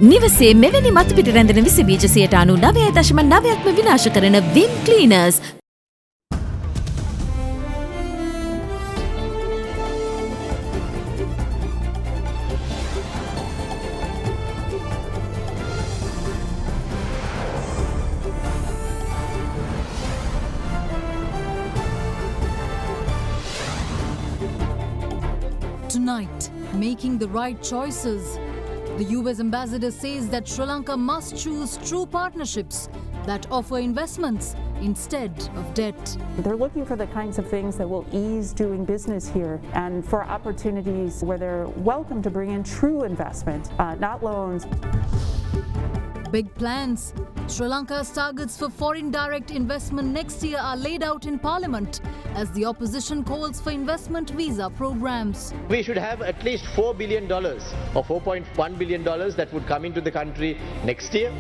නිවසේ මෙවැනි මතු පිට රැඳෙන විස බීජ 99.9%ක්ම විනාශ කරන විම් ක්ලීනර්ස්. Tonight, making the right choices. The US ambassador says that Sri Lanka must choose true partnerships that offer investments instead of debt. They're looking for the kinds of things that will ease doing business here and for opportunities where they're welcome to bring in true investment, not loans. Big plans. Sri Lanka's targets for foreign direct investment next year are laid out in Parliament as the opposition calls for investment visa programs. We should have at least $4 billion or $4.1 billion that would come into the country next year.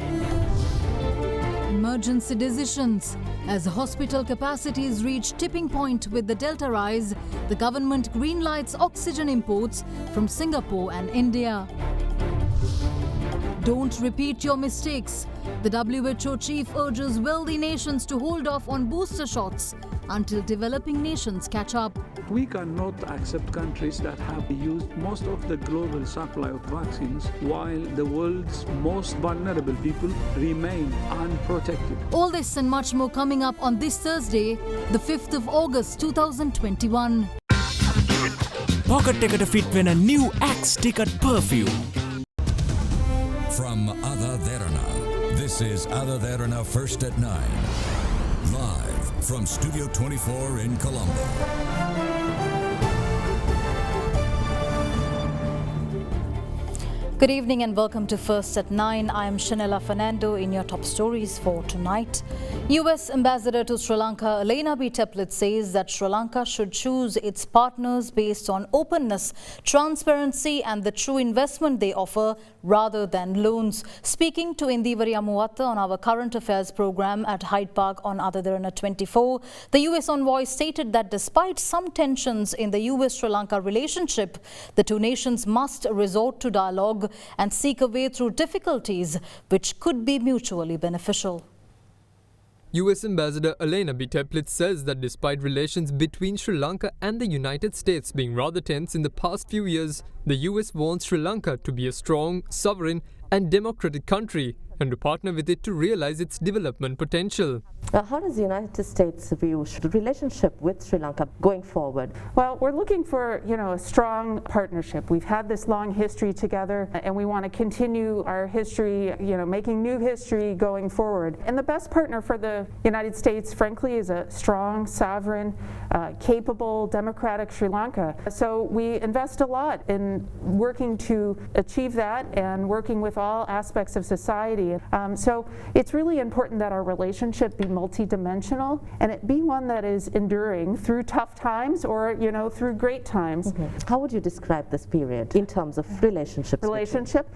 Emergency decisions. As hospital capacities reach tipping point with the Delta rise, the government greenlights oxygen imports from Singapore and India. Don't repeat your mistakes. The WHO chief urges wealthy nations to hold off on booster shots until developing nations catch up. We cannot accept countries that have used most of the global supply of vaccines while the world's most vulnerable people remain unprotected. All this and much more coming up on this Thursday, the 5th of August 2021. Pocket එකට fit වෙන new Axe ticket perfume. From AdaDerana, this is AdaDerana First at 9. Live from Studio 24 in Colombo. Good evening and welcome to First at 9. I am Shanella Fernando in your top stories for tonight. US Ambassador to Sri Lanka Elena B. Teplitz says that Sri Lanka should choose its partners based on openness, transparency and the true investment they offer rather than loans. Speaking to Indivari Amuwatta on our current affairs program at Hyde Park on AdaDerana 24, the US envoy stated that despite some tensions in the US-Sri Lanka relationship, the two nations must resort to dialogue and seek a way through difficulties which could be mutually beneficial. US Ambassador Elena B. Teplitz says that despite relations between Sri Lanka and the United States being rather tense in the past few years, the US wants Sri Lanka to be a strong, sovereign and democratic country and to partner with it to realize its development potential. How does the United States view the relationship with Sri Lanka going forward? Well, we're looking for, a strong partnership. We've had this long history together and we want to continue our history, making new history going forward. And the best partner for the United States, frankly, is a strong, sovereign, capable, democratic Sri Lanka. So we invest a lot in working to achieve that and working with all aspects of society. So it's really important that our relationship be multidimensional and it be one that is enduring through tough times or, through great times. How would you describe this period in terms of relationships?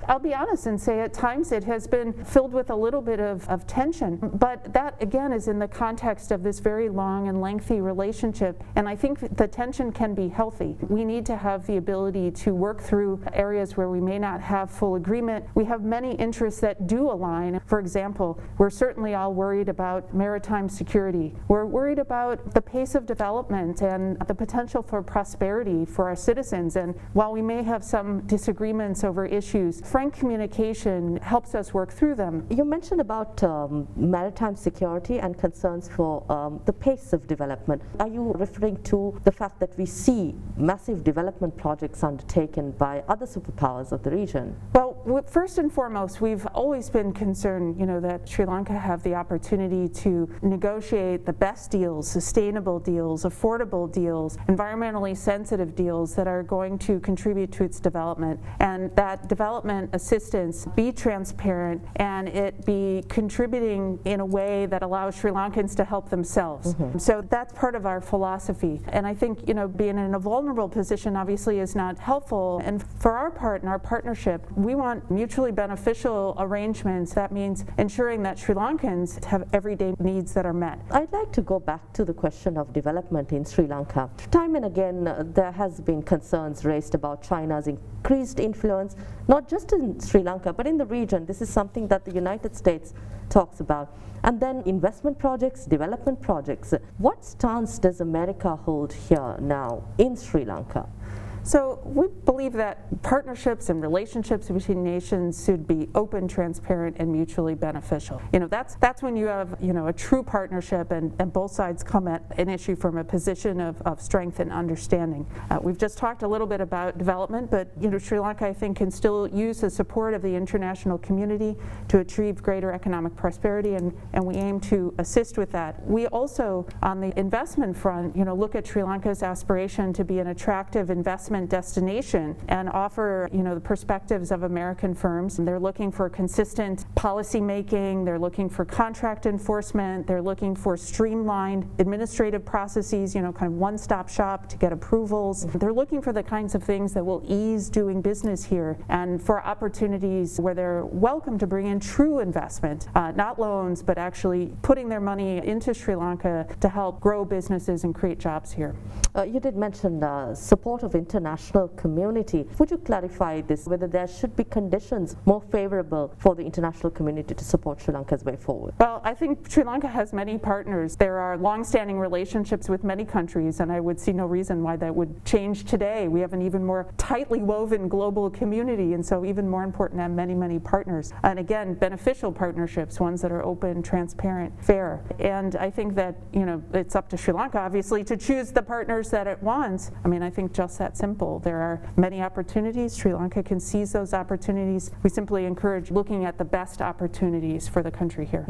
I'll be honest and say at times it has been filled with a little bit of tension, but that again is in the context of this very long and lengthy relationship, and I think the tension can be healthy. We need to have the ability to work through areas where we may not have full agreement. We have many interests that do align. For example, we're certainly all worried about maritime security. We're worried about the pace of development and the potential for prosperity for our citizens. And while we may have some disagreements over issues, frank communication helps us work through them. You mentioned about maritime security and concerns for the pace of development. Are you referring to the fact that we see massive development projects undertaken by other superpowers of the region? Well, first and foremost, we've always been concerned, that Sri Lanka have the opportunity to negotiate the best deals, sustainable deals, affordable deals, environmentally sensitive deals that are going to contribute to its development, and that development assistance be transparent and it be contributing in a way that allows Sri Lankans to help themselves. So that's part of our philosophy. And I think, being in a vulnerable position obviously is not helpful. And for our part in our partnership, we want want mutually beneficial arrangements. That means ensuring that Sri Lankans have everyday needs that are met. I'd like to go back to the question of development in Sri Lanka. Time and again, there has been concerns raised about China's increased influence, not just in Sri Lanka, but in the region. This is something that the United States talks about. And then investment projects, development projects. What stance does America hold here now in Sri Lanka? So we believe that partnerships and relationships between nations should be open, transparent, and mutually beneficial. That's when you have a true partnership and both sides come at an issue from a position of strength and understanding. We've just talked a little bit about development, but Sri Lanka, I think, can still use the support of the international community to achieve greater economic prosperity, and we aim to assist with that. We also, on the investment front, look at Sri Lanka's aspiration to be an attractive investment destination and offer the perspectives of American firms. And they're looking for consistent policy making, they're looking for contract enforcement, they're looking for streamlined administrative processes, kind of one-stop shop to get approvals. They're looking for the kinds of things that will ease doing business here and for opportunities where they're welcome to bring in true investment, not loans, but actually putting their money into Sri Lanka to help grow businesses and create jobs here. You did mention support of international community. Would you clarify this, whether there should be conditions more favorable for the international community to support Sri Lanka's way forward? Well, I think Sri Lanka has many partners. There are long-standing relationships with many countries, and I would see no reason why that would change today. We have an even more tightly woven global community, and so even more important to have many, many partners. And again, beneficial partnerships, ones that are open, transparent, fair. And I think that, it's up to Sri Lanka, obviously, to choose the partners that it wants. I think just that simple. There are many opportunities. Sri Lanka can seize those opportunities. We simply encourage looking at the best opportunities for the country here.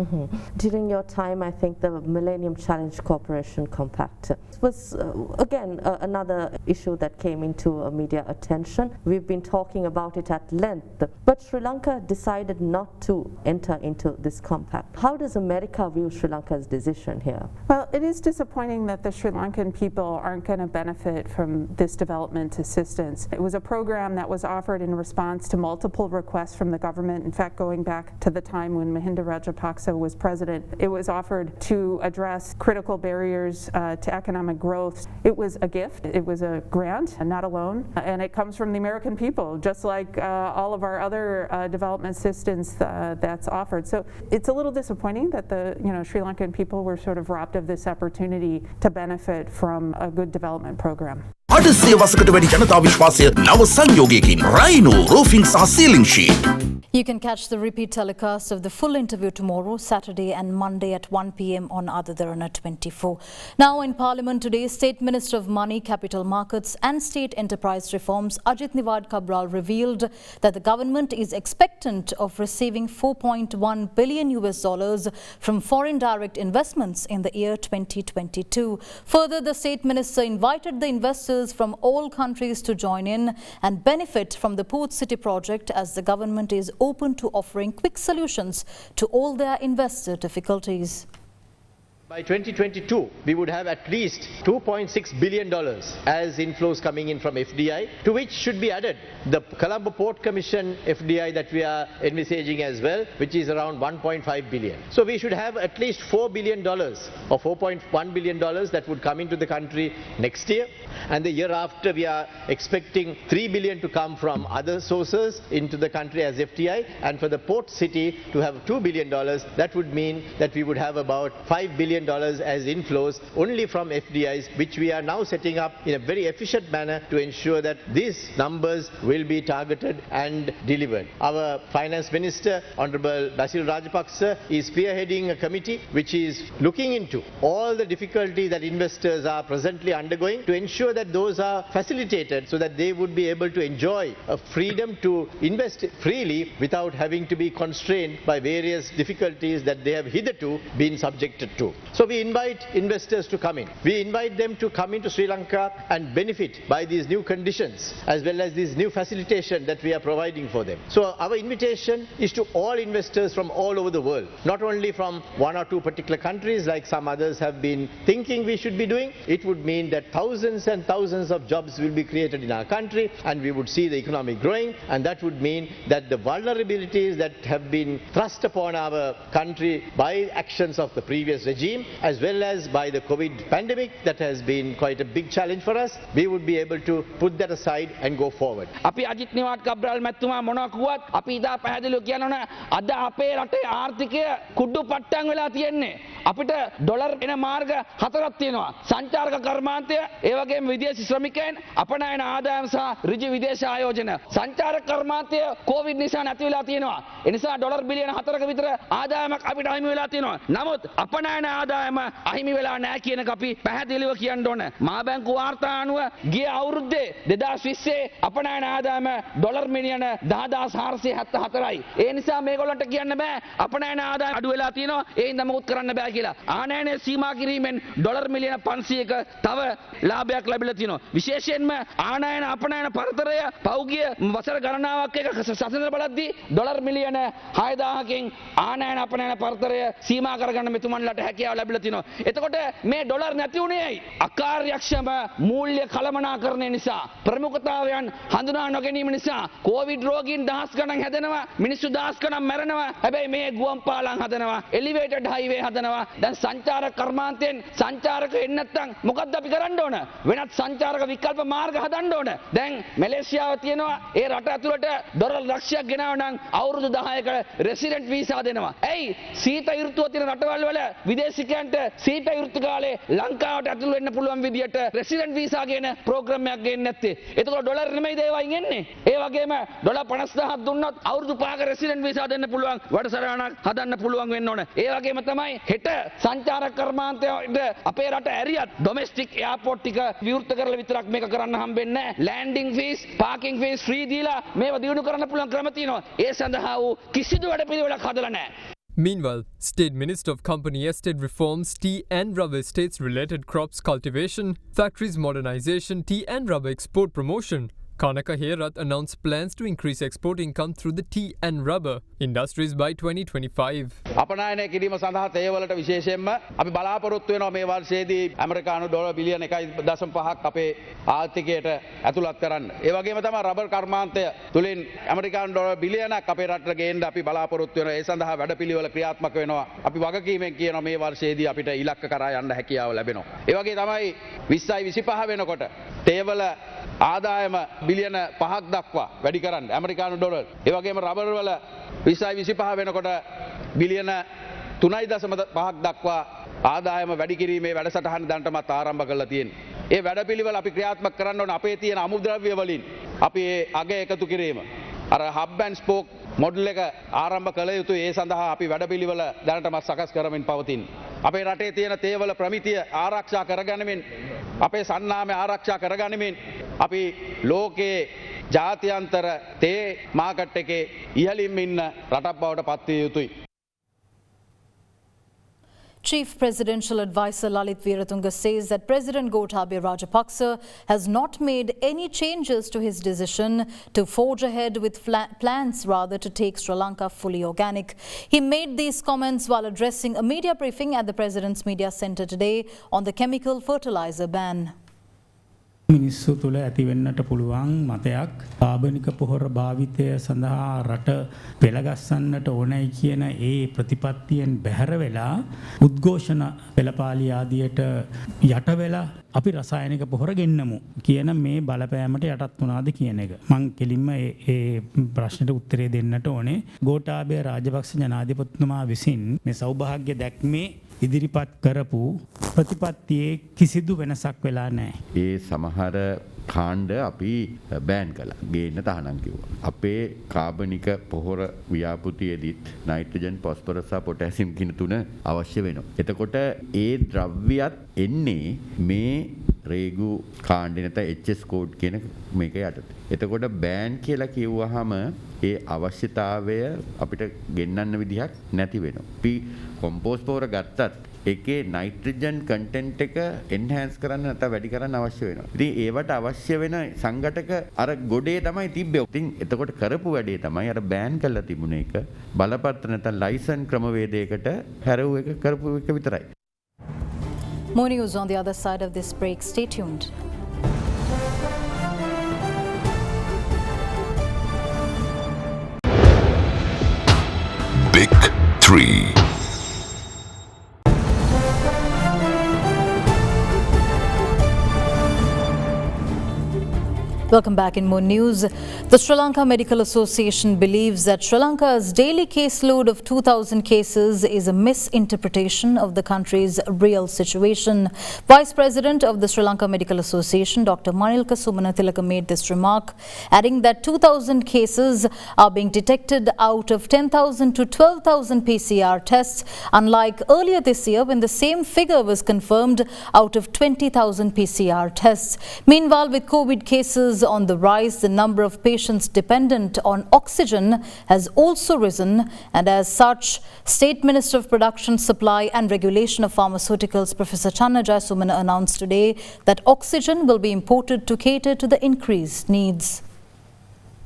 During your time, I think the Millennium Challenge Cooperation Compact was, again, another issue that came into media attention. We've been talking about it at length, but Sri Lanka decided not to enter into this compact. How does America view Sri Lanka's decision here? Well, it is disappointing that the Sri Lankan people aren't going to benefit from this development assistance. It was a program that was offered in response to multiple requests from the government. In fact, going back to the time when Mahinda Rajapaksa was president, it was offered to address critical barriers to economic growth. It was a gift. It was a grant, and not a loan, and it comes from the American people, just like all of our other development assistance that's offered. So it's a little disappointing that the Sri Lankan people were sort of robbed of this opportunity to benefit from a good development program. අඩ වසකට වැඩි ජනතා විශ්වාසය නව සංයෝගයකින් Rhino Roofing සහ Ceiling Sheet. You can catch the repeat telecast of the full interview tomorrow, Saturday and Monday at 1 p.m. on AdaDerana 24. Now in Parliament today, State Minister of Money, Capital Markets and State Enterprise Reforms, Ajit Niwad Cabral, revealed that the government is expectant of receiving $4.1 billion from foreign direct investments in the year 2022. Further, the State Minister invited the investors from all countries to join in and benefit from the Port City project, as the government is open to offering quick solutions to all their investor difficulties. By 2022, we would have at least $2.6 billion as inflows coming in from FDI, to which should be added the Colombo Port Commission FDI that we are envisaging as well, which is around $1.5 billion. So we should have at least $4 billion or $4.1 billion that would come into the country next year. And the year after, we are expecting $3 billion to come from other sources into the country as FDI. And for the Port City to have $2 billion, that would mean that we would have about $5 billion as inflows only from FDIs, which we are now setting up in a very efficient manner to ensure that these numbers will be targeted and delivered. Our Finance Minister, Honorable Basil Rajapaksa, is spearheading a committee which is looking into all the difficulties that investors are presently undergoing to ensure that those are facilitated so that they would be able to enjoy a freedom to invest freely without having to be constrained by various difficulties that they have hitherto been subjected to. So we invite investors to come in. We invite them to come into Sri Lanka and benefit by these new conditions as well as this new facilitation that we are providing for them. So our invitation is to all investors from all over the world, not only from one or two particular countries like some others have been thinking we should be doing. It would mean that thousands and thousands of jobs will be created in our country and we would see the economy growing, and that would mean that the vulnerabilities that have been thrust upon our country by actions of the previous regime as well as by the COVID pandemic that has been quite a big challenge for us, we would be able to put that aside and go forward. අපි අජිත් නිවාඩ් කබ්‍රාල් මැතිතුමා මොනවා කිව්වත් අපි ඉදා පැහැදිලිව කියනවා අද අපේ රටේ ආර්ථිකය කුඩු පට්ටම් වෙලා තියෙන්නේ. අපිට ඩොලර් එන මාර්ග හතරක් තියෙනවා. සංචාරක කර්මාන්තය, ඒ වගේම විදේශී ශ්‍රමිකයන්, අපනයන ආදායම් සහ ඍජු විදේශ ආයෝජන. සංචාරක කර්මාන්තය කොවිඩ් නිසා නැති වෙලා තියෙනවා. ඒ නිසා ඩොලර් බිලියන 4ක විතර ආදායමක් අපිට අහිමි වෙලා තියෙනවා. නමුත් අපනයන ආදායම අහිමි වෙලා නැහැ කියන එක අපි පැහැදිලිව කියන්න ඕන. මහා බැංකුව වාර්තා අනුව ගිය අවුරුද්දේ 2020 අපනයන ආදායම ඩොලර් මිලියන 10474යි. ඒ නිසා මේගොල්ලන්ට කියන්න බෑ අපනයන ආදායම අඩු වෙලා තියෙනවා. ඒ හින්දා මොකුත් කරන්න බෑ කියලා. ආනයනය සීමා කිරීමෙන් ඩොලර් මිලියන 500ක තව ලාභයක් ලැබිලා තියෙනවා. විශේෂයෙන්ම ආනයන අපනයන පරතරය පෞගිය වසර ගණනාවක් එක සසඳන බලද්දී ඩොලර් මිලියන 6000කින් ආනයන අපනයන පරතරය සීමා කරගන්න මෙතුමන්ලට හැකියාව ලැබිලා තියෙනවා. එතකොට මේ ඩොලර් නැති උනේ ඇයි? අකාර්යක්ෂම මූල්‍ය කළමනාකරණය නිසා, ප්‍රමුඛතාවයන් හඳුනා නොගැනීම නිසා කොවිඩ් රෝගීන් දහස් ගණන් හැදෙනවා, මිනිස්සු දහස් ගණන් මැරෙනවා. හැබැයි මේ ගුවන් පාලම් හදනවා, එලිවේටඩ් හයිවේ හදනවා. දැන් සංචාරක කර්මාන්තයෙන් සංචාරක එන්නේ නැත්නම් මොකද්ද අපි කරන්න ඕන? වෙනත් සංචාරක විකල්ප මාර්ග හදන්න ඕන. දැන් මැලේසියාව තියෙනවා, ඒ රට ඇතුළට ඩොලර් ලක්ෂයක් ගෙනාව නම් අවුරුදු 10ක රෙසිඩන්ට් වීසා දෙනවා. ඇයි සීත ඍතුව තියෙන රටවල් වල විදේශිකයන්ට සීත ඍතු කාලේ ලංකාවට ඇතුළු වෙන්න පුළුවන් විදියට රෙසිඩන්ට් වීසා කියන ප්‍රෝග්‍රෑම් එකක් ගේන්නේ නැත්තේ? එතකොට ඩොලර් නෙමෙයි දේවයින් එන්නේ. ඒ වගේම ඩොලර් 50000ක් දුන්නොත් අවුරුදු 5ක රෙසිඩන්ට් වීසා දෙන්න පුළුවන් වැඩසටහනක් හදන්න පුළුවන් වෙන්න ඕන. ඒ වගේම තමයි හෙට සංචාරක කර්මාන්තයට අපේ රට ඇරියත් ඩොමෙස්ටික් එයාපෝට් ටික විවෘත කරලා විතරක් මේක කරන්න හම්බෙන්නේ නැහැ. Landing fees, parking fees free දීලා මේව දියුණු කරන්න පුළුවන් ක්‍රම තියෙනවා. ඒ සඳහා වූ කිසිදු වැඩපිළිවෙලක් හදලා නැහැ. Meanwhile, State Minister of Company Estate Reforms, Tea and Rubber Estates Related Crops Cultivation, Factories Modernization, Tea and Rubber Export Promotion, Kanaka Herath announced plans to increase export income through the tea and rubber industries by 2025. අපනයනය කිරීම සඳහා තේවලට විශේෂයෙන්ම අපි බලාපොරොත්තු වෙනවා මේ වර්ෂයේදී ඇමරිකානු dollar බිලියන 1.5ක් අපේ ආර්ථිකයට ඇතුළත් කරන්න. ඒ වගේම තමයි රබර් කර්මාන්තය තුලින් ඇමරිකානු ඩොලර් බිලියනක් අපේ රටට ගේන්න අපි බලාපොරොත්තු වෙනවා. ඒ සඳහා වැඩපිළිවෙල ක්‍රියාත්මක වෙනවා. අපි වගකීමෙන් කියනවා මේ වර්ෂයේදී අපිට ඉලක්ක කරා යන්න හැකියාව ලැබෙනවා. ඒ වගේ තමයි 2025 වෙනකොට තේවල ආදායම බිලියන 5ක් දක්වා වැඩි කරන්න ඇමරිකානු ඩොලර්. ඒ වගේම රබර් වල 2025 වෙනකොට බිලියන 3.5ක් දක්වා ආදායම වැඩි කිරීමේ වැඩසටහන දැනටමත් ආරම්භ කරලා තියෙනවා. ඒ වැඩපිළිවෙල අපි ක්‍රියාත්මක කරන්න ඕන අපේ තියෙන අමුද්‍රව්‍ය වලින් අපි ඒ අග එකතු කිරීම. අර හබ් ඇන්ඩ් ස්පෝක් මොඩල් එක ආරම්භ කළ යුතුයි. ඒ සඳහා අපි වැඩපිළිවෙල දැනටමත් සකස් කරමින් පවතින. අපේ රටේ තියෙන තේවල ප්‍රමිතිය ආරක්ෂා කරගනිමින්, අපේ සන්නාමය ආරක්ෂා කරගනිමින් අපි ලෝකයේ ජාත්‍යන්තර තේ මාකට් එකේ ඉහළින්ම ඉන්න රටක් බවට පත් විය යුතුයි. Chief Presidential Advisor Lalit Veeratunga says that President Gotabaya Rajapaksa has not made any changes to his decision to forge ahead with plans rather to take Sri Lanka fully organic. He made these comments while addressing a media briefing at the President's Media Centre today on the chemical fertilizer ban. මිනිස්සු තුළ ඇතිවෙන්නට පුළුවන් මතයක් කාබනික පොහොර භාවිතය සඳහා රට පෙළගස්සන්නට ඕනයි කියන ඒ ප්‍රතිපත්තියෙන් බැහැර වෙලා උද්ඝෝෂණ පෙළපාලි ආදියට යට වෙලා අපි රසායනික පොහොර ගෙන්නමු කියන මේ බලපෑමට යටත් වුණාද කියන එක. මං කෙලින්ම ඒ ප්‍රශ්නෙට උත්තරේ දෙන්නට ඕනේ. ගෝඨාභය රාජපක්ෂ ජනාධිපතිතුමා විසින් මේ සෞභාග්‍ය දැක්මේ ඉදිරිපත් කරපු ප්‍රතිපත්තියේ කිසිදු වෙනසක් වෙලා නැහැ. ඒ සමහර කාණ්ඩ අපි බෑන් කළා. ගේන්න තහනම් කිව්වා. අපේ කාබනික පොහොර ව්‍යාපෘතියේදීත් නයිට්‍රජන්, ෆොස්ෆරස් සහ පොටෑසියම් කියන තුන අවශ්‍ය වෙනවා. එතකොට ඒ ද්‍රව්‍යයත් එන්නේ මේ රේගු කාණ්ඩේ නැත්නම් HS කෝඩ් කියන මේක යටතේ. එතකොට බෑන් කියලා කිව්වහම ඒ අවශ්‍යතාවය අපිට ගෙන්නන්න විදිහක් නැති වෙනවා. අපි කොම්පෝස්ට් පොහොර ගත්තත් ඒකේ නයිට්‍රජන් කන්ටෙන්ට් එක එන්හෑන්ස් කරන්න නැත්නම් වැඩි කරන්න අවශ්‍ය වෙනවා. ඉතින් ඒවට අවශ්‍ය වෙන සංඝටක අර ගොඩේ තමයි තිබ්බේ. ඉතින් එතකොට කරපු වැඩේ තමයි අර බෑන් කරලා තිබුණ එක බලපත්‍ර නැත්නම් ලයිසන් ක්‍රමවේදයකට හැරවු එක කරපු එක විතරයි. More news on the other side of this break. Stay tuned. Big 3. Welcome back in more news. The Sri Lanka Medical Association believes that Sri Lanka's daily caseload of 2,000 cases is a misinterpretation of the country's real situation. Vice President of the Sri Lanka Medical Association, Dr. Manilka Sumanatillaka, made this remark, adding that 2,000 cases are being detected out of 10,000 to 12,000 PCR tests, unlike earlier this year when the same figure was confirmed out of 20,000 PCR tests. Meanwhile, with COVID cases on the rise, the number of patients dependent on oxygen has also risen, and as such, State Minister of Production, Supply and Regulation of Pharmaceuticals, Professor Channa Jayasumana, announced today that oxygen will be imported to cater to the increased needs.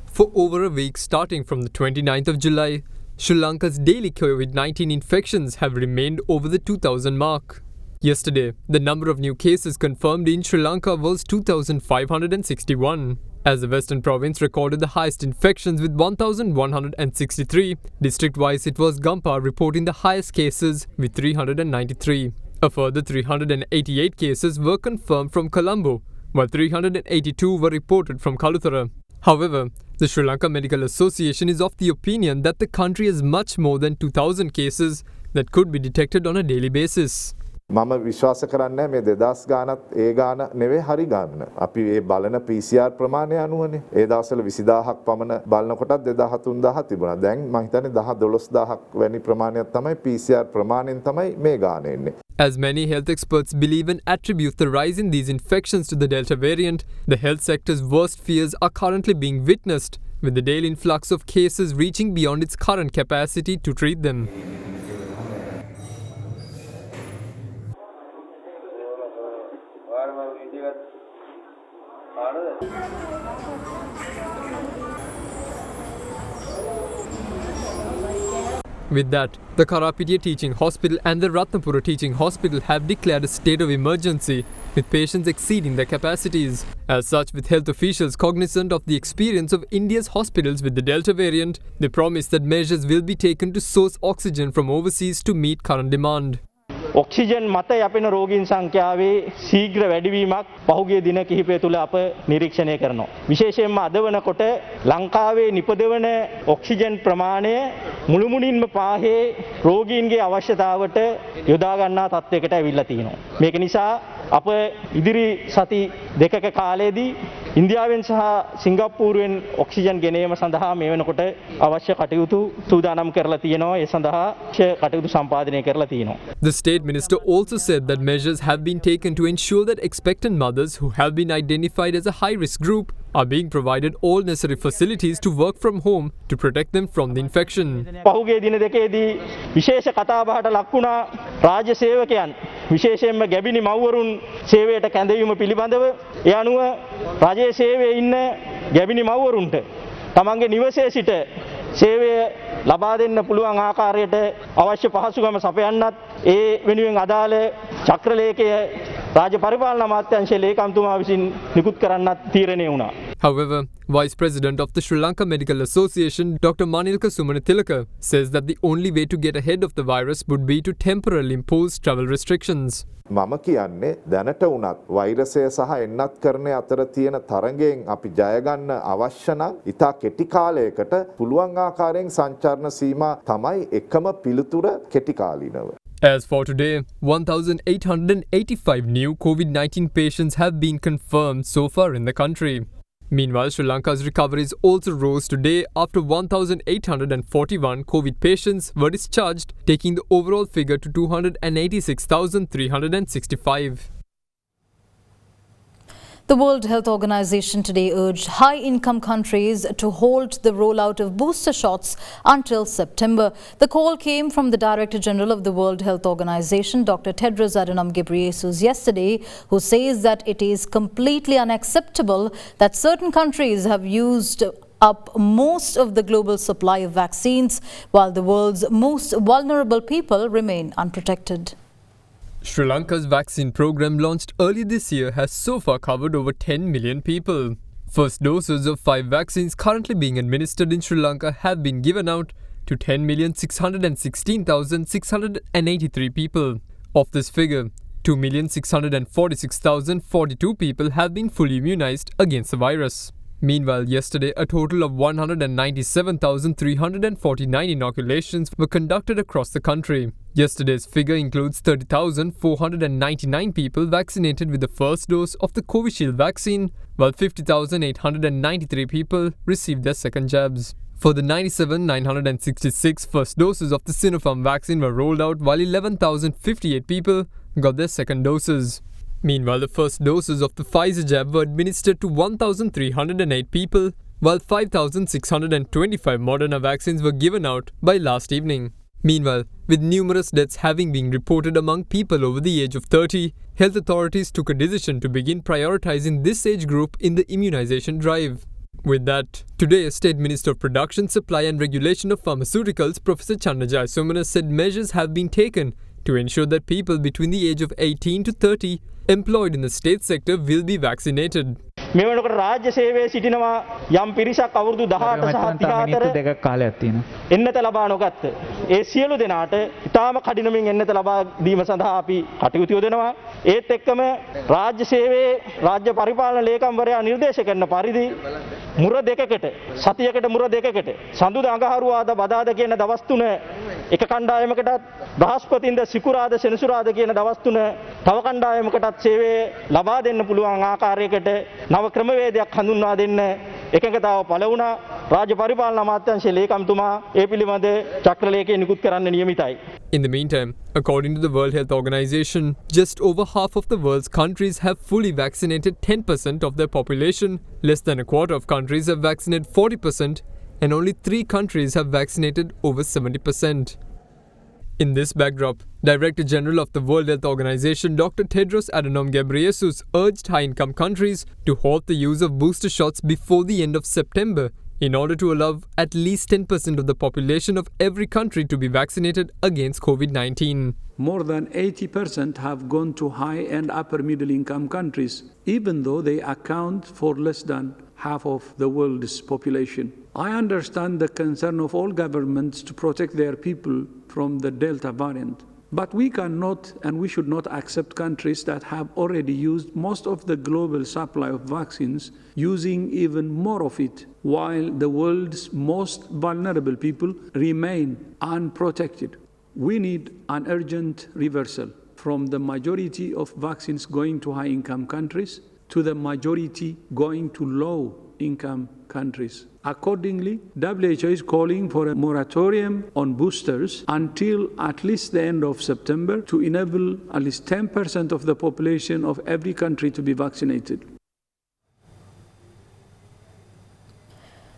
For over a week, starting from the 29th of July, Sri Lanka's daily COVID-19 infections have remained over the 2,000 mark. Yesterday, the number of new cases confirmed in Sri Lanka was 2,561. As the Western Province recorded the highest infections with 1,163, district-wise it was Gampa reporting the highest cases with 393. A further 388 cases were confirmed from Colombo, while 382 were reported from Kaluthara. However, the Sri Lanka Medical Association is of the opinion that the country has much more than 2,000 cases that could be detected on a daily basis. මම විශ්වාස කරන්නේ මේ 2000 ගානත් ඒ ගාන නෙවෙයි හරි ගාන. අපි මේ බලන PCR ප්‍රමාණය අනුවනේ. ඒ දවස්වල 20000ක් පමණ බලනකොටත් 2000 3000 තිබුණා. දැන් මම හිතන්නේ 10 12000ක් වැනි ප්‍රමාණයක් තමයි PCR ප්‍රමාණයෙන් තමයි මේ ගාන එන්නේ. As many health experts believe and attribute the rise in these infections to the Delta variant, the health sector's worst fears are currently being witnessed, with the daily influx of cases reaching beyond its current capacity to treat them. With that, the Karapitiya Teaching Hospital and the Ratnapura Teaching Hospital have declared a state of emergency, with patients exceeding their capacities. As such, with health officials cognizant of the experience of India's hospitals with the Delta variant, they promise that measures will be taken to source oxygen from overseas to meet current demand. Oxygen මත යැපෙන රෝගීන් සංඛ්‍යාවේ ශීඝ්‍ර වැඩිවීමක් පහුගිය දින කිහිපය තුළ අප නිරීක්ෂණය කරනවා. විශේෂයෙන්ම අද වනකොට ලංකාවේ නිපදවන ඔක්සිජන් ප්‍රමාණය මුළුමනින්ම පාහේ රෝගීන්ගේ අවශ්‍යතාවට යොදා ගන්නා තත්ත්වයකට ඇවිල්ලා තියෙනවා. මේක නිසා අප ඉදිරි සති දෙකක කාලයේදී ඉන්දියාවෙන් සහ සිංගප්පූරුවෙන් ඔක්සිජන් ගෙනීම සඳහා මේ වෙනකොට අවශ්‍ය කටයුතු සූදානම් කරලා තියෙනවා. ඒ සඳහා කටයුතු සම්පාදනය කරලා තියෙනවා. The State Minister also said that measures have been taken to ensure that expectant mothers who have been identified as a high-risk group are being provided all necessary facilities to work from home to protect them from the infection. පහුගිය දින දෙකේදී විශේෂ කතාබහට ලක් වුණා රාජ්‍ය සේවකයන් විශේෂයෙන්ම ගැබිනි මව්වරුන් සේවයට කැඳවීම පිළිබඳව ඒ අනුව රජයේ සේවයේ ඉන්න ගැබිනි මව්වරුන්ට තමන්ගේ නිවසේ සිට සේවය ලබා දෙන්න පුළුවන් ආකාරයට අවශ්‍ය පහසුකම් සපයන්නත් ඒ වෙනුවෙන් අදාළ චක්‍රලේඛය රාජ්‍ය පරිපාලන අමාත්‍යාංශයේ ලේකම්තුමා විසින් නිකුත් කරන්නත් තීරණය වුණා. However, Vice President of the Sri Lanka Medical Association, Dr. Manilka Sumanatillaka, says that the only way to get ahead of the virus would be to temporarily impose travel restrictions. මම කියන්නේ දැනට වුණත් වෛරසය සහ එන්නත් කරන්නේ අතර තියෙන තරඟයෙන් අපි ජය ගන්න අවශ්‍ය නම් ඉතා කෙටි කාලයකට පුළුවන් ආකාරයෙන් සංචාරණ සීමා තමයි එකම පිළිතුර කෙටි කාලීනව. As for today, 1,885 new COVID-19 patients have been confirmed so far in the country. Meanwhile, Sri Lanka's recoveries also rose today after 1,841 COVID patients were discharged, taking the overall figure to 286,365. The World Health Organization today urged high-income countries to halt the rollout of booster shots until September. The call came from the Director General of the World Health Organization, Dr. Tedros Adhanom Ghebreyesus, yesterday, who says that it is completely unacceptable that certain countries have used up most of the global supply of vaccines, while the world's most vulnerable people remain unprotected. Sri Lanka's vaccine program launched early this year has so far covered over 10 million people. First doses of 5 vaccines currently being administered in Sri Lanka have been given out to 10,616,683 people. Of this figure, 2,646,042 people have been fully immunized against the virus. Meanwhile, yesterday, a total of 197,349 inoculations were conducted across the country. Yesterday's figure includes 30,499 people vaccinated with the first dose of the Covishield vaccine, while 50,893 people received their second jabs. For the 97,966 first doses of the Sinopharm vaccine were rolled out, while 11,058 people got their second doses. Meanwhile, the first doses of the Pfizer jab were administered to 1,308 people, while 5,625 Moderna vaccines were given out by last evening. Meanwhile, with numerous deaths having been reported among people over the age of 30, health authorities took a decision to begin prioritizing this age group in the immunization drive. With that, today, State Minister of Production, Supply and Regulation of Pharmaceuticals, Professor Channa Jayasumana, said measures have been taken to ensure that people between the age of 18 to 30 employed in the state sector will be vaccinated. මේ වෙනකොට රාජ්‍ය සේවයේ සිටිනවා යම් පිරිසක් අවුරුදු 18 සහ 34 දෙකක් කාලයක් තියෙනවා. එන්නත ලබා නොගත්ත. ඒ සියලු දෙනාට ඉතාම කඩිනමින් එන්නත ලබා දීම සඳහා අපි කටයුතු යොදනවා. ඒත් එක්කම රාජ්‍ය සේවයේ රාජ්‍ය පරිපාලන ලේකම්වරයා නිර්දේශ කරන පරිදි මුර දෙකකට සතියකට මුර දෙකකට සඳුදා අඟහරුවාද බදාද කියන දවස් තුන එක කණ්ඩායමකටත් බ්‍රහස්පතින්ද සිකුරාද සෙනසුරාද කියන දවස් තුන තව කණ්ඩායමකටත් සේවය ලබා දෙන්න පුළුවන් ආකාරයකට නව ක්‍රමවේදයක් හඳුන්වා දෙන්න එකඟතාව පළ වුණා. රාජ්‍ය පරිපාලන අමාත්‍යාංශයේ ලේකම්තුමා ඒ පිළිබඳ චක්‍රලේඛය නිකුත් කරන්න නියමිතයි. In the meantime, according to the World Health Organization, just over half of the world's countries have fully vaccinated 10% of their population, less than a quarter of countries have vaccinated 40%, and only 3 countries have vaccinated over 70%. In this backdrop, Director General of the World Health Organization, Dr. Tedros Adhanom Ghebreyesus, urged high-income countries to halt the use of booster shots before the end of September in order to allow at least 10% of the population of every country to be vaccinated against COVID-19. More than 80% have gone to high and upper middle income countries, even though they account for less than half of the world's population. I understand the concern of all governments to protect their people from the Delta variant. But we cannot and we should not accept countries that have already used most of the global supply of vaccines, using even more of it, while the world's most vulnerable people remain unprotected. We need an urgent reversal from the majority of vaccines going to high-income countries to the majority going to low-income countries. Accordingly, WHO is calling for a moratorium on boosters until at least the end of September to enable at least 10% of the population of every country to be vaccinated.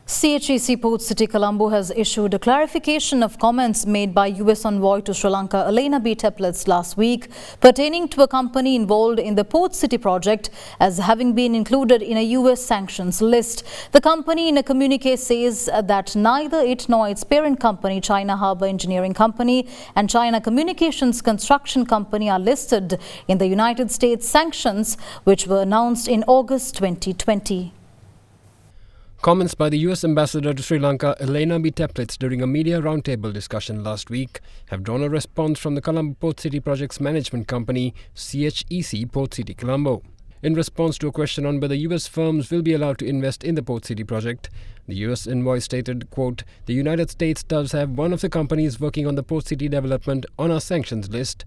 CHEC Port City Colombo has issued a clarification of comments made by US envoy to Sri Lanka Elena B. Teplitz last week pertaining to a company involved in the Port City project as having been included in a US sanctions list. The company in a communique says that neither it nor its parent company, China Harbour Engineering Company and China Communications Construction Company, are listed in the United States sanctions which were announced in August 2020. Comments by the US Ambassador to Sri Lanka, Elena B. Teplitz, during a media roundtable discussion last week have drawn a response from the Colombo Port City Project's management company, CHEC Port City Colombo. In response to a question on whether US firms will be allowed to invest in the Port City project, the US envoy stated, quote, "The United States does have one of the companies working on the Port City development on our sanctions list,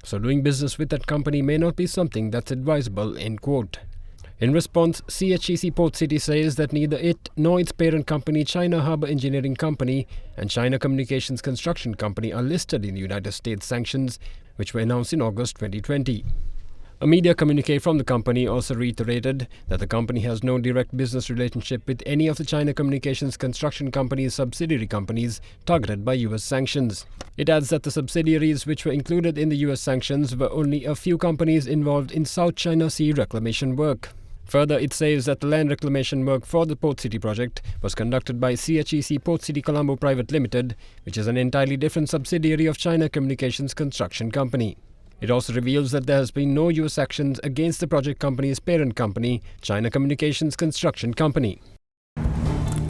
so doing business with that company may not be something that's advisable," end quote. In response, CHEC Port City says that neither it nor its parent company, China Harbour Engineering Company and China Communications Construction Company, are listed in the United States sanctions, which were announced in August 2020. A media communique from the company also reiterated that the company has no direct business relationship with any of the China Communications Construction Company's subsidiary companies targeted by US sanctions. It adds that the subsidiaries which were included in the US sanctions were only a few companies involved in South China Sea reclamation work. Further, it says that the land reclamation work for the Port City project was conducted by CHEC Port City Colombo Private Limited, which is an entirely different subsidiary of China Communications Construction Company. It also reveals that there has been no US actions against the project company's parent company, China Communications Construction Company.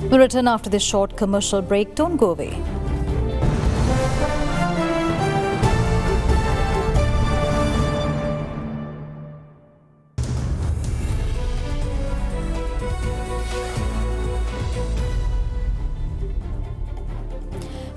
We'll return after this short commercial break. Don't go away.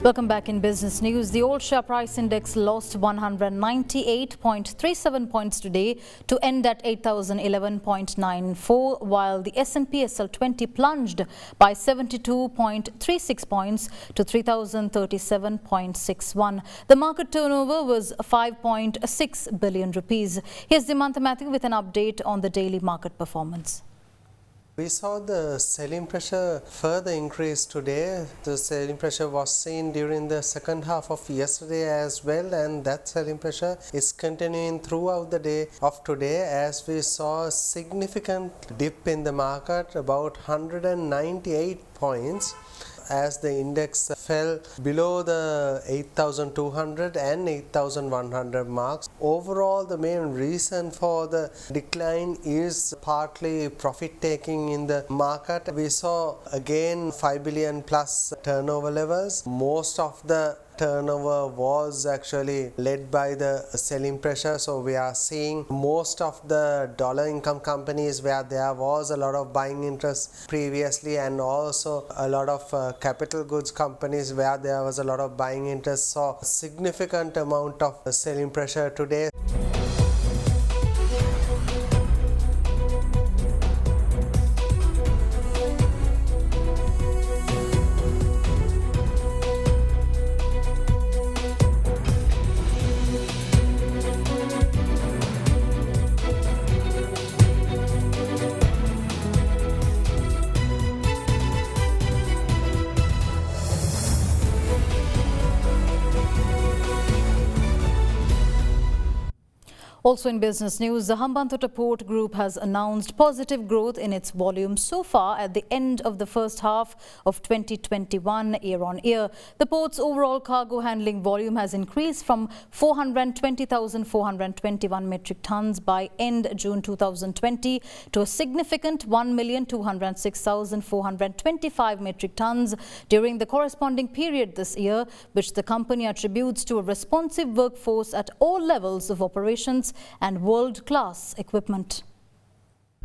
Welcome back in business news. The old share price index lost 198.37 points today to end at 8,011.94, while the S&P SL20 plunged by 72.36 points to 3,037.61. The market turnover was 5.6 billion rupees. Here's the Mathematic with an update on the daily market performance. We saw the selling pressure further increase today. The selling pressure was seen during the second half of yesterday as well, and that selling pressure is continuing throughout the day of today as we saw a significant dip in the market, about 198 points, as the index fell below the 8,200 and 8,100 marks. Overall, the main reason for the decline is partly profit taking in the market. We saw again 5 billion plus turnover levels. Most of the turnover was actually led by the selling pressure, so we are seeing most of the dollar income companies where there was a lot of buying interest previously, and also a lot of capital goods companies where there was a lot of buying interest, saw a significant amount of selling pressure today. Also in business news, the Hambantota Port Group has announced positive growth in its volume so far at the end of the first half of 2021 year-on-year. The port's overall cargo handling volume has increased from 420,421 metric tons by end June 2020 to a significant 1,206,425 metric tons during the corresponding period this year, which the company attributes to a responsive workforce at all levels of operations and world-class equipment.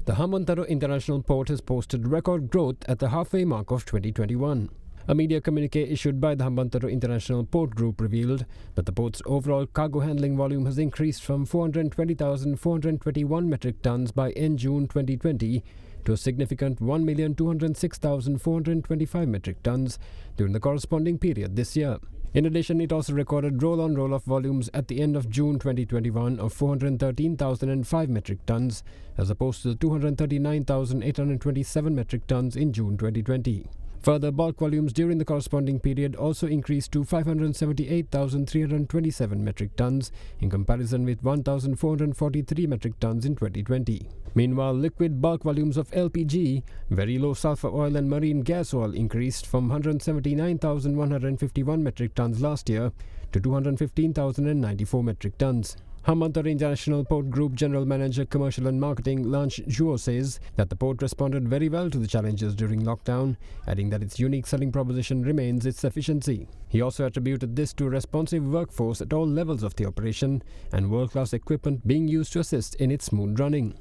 The Hambantota International Port has posted record growth at the halfway mark of 2021. A media communique issued by the Hambantota International Port Group revealed that the port's overall cargo handling volume has increased from 420,421 metric tons by end June 2020 to a significant 1,206,425 metric tons during the corresponding period this year. In addition, it also recorded roll-on-roll-off volumes at the end of June 2021 of 413,005 metric tons as opposed to the 239,827 metric tons in June 2020. Further, bulk volumes during the corresponding period also increased to 578,327 metric tons in comparison with 1,443 metric tons in 2020. Meanwhile, liquid bulk volumes of LPG, very low sulfur oil and marine gas oil increased from 179,151 metric tons last year to 215,094 metric tons. Hambantota International Port Group General Manager Commercial and Marketing Lanch Zhuo says that the port responded very well to the challenges during lockdown, adding that its unique selling proposition remains its efficiency. He also attributed this to a responsive workforce at all levels of the operation and world-class equipment being used to assist in its smooth running.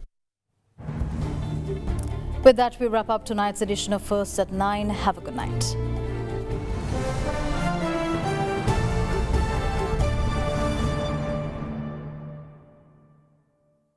With that, we wrap up tonight's edition of First at 9. Have a good night.